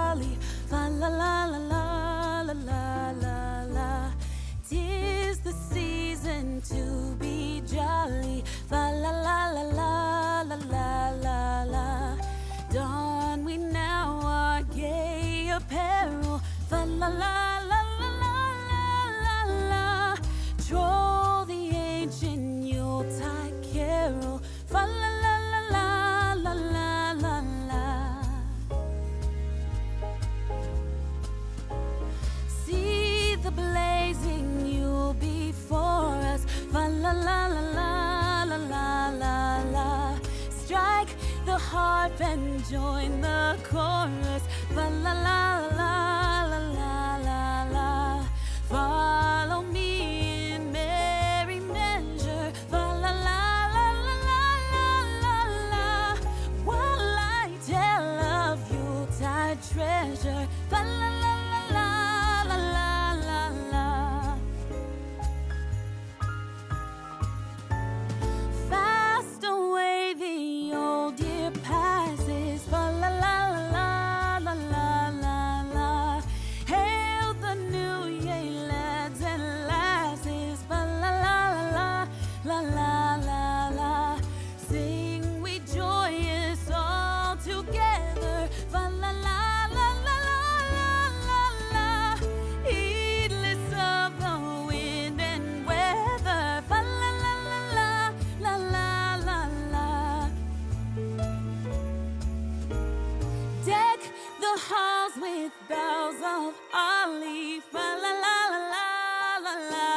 jolly. Fa la la la la la la la la. 'Tis the season to be jolly. Fa la la la la la la la la. Don we now our gay apparel. Fa la la la la la la la. Troll the ancient Yuletide carol. Fa la la la la la la la la. See the blazing Yule before us. Fa la la la la la la la la. Strike the harp and join the chorus. Fa la la la la la la la. Follow me in merry measure. Fa la la la la la la la. While I tell of Yuletide treasure. Fa la la la la la la la la. Fast away the old year passes. Fa la la la la la la la. Hail the new year, lads and lasses. Fa la la la la la la la. Sing we joyous all together. Fa la la la la la la la. Heedless of the wind and weather. Fa la la la la la la la. Deck the halls with boughs of olive. Fa la la la la la la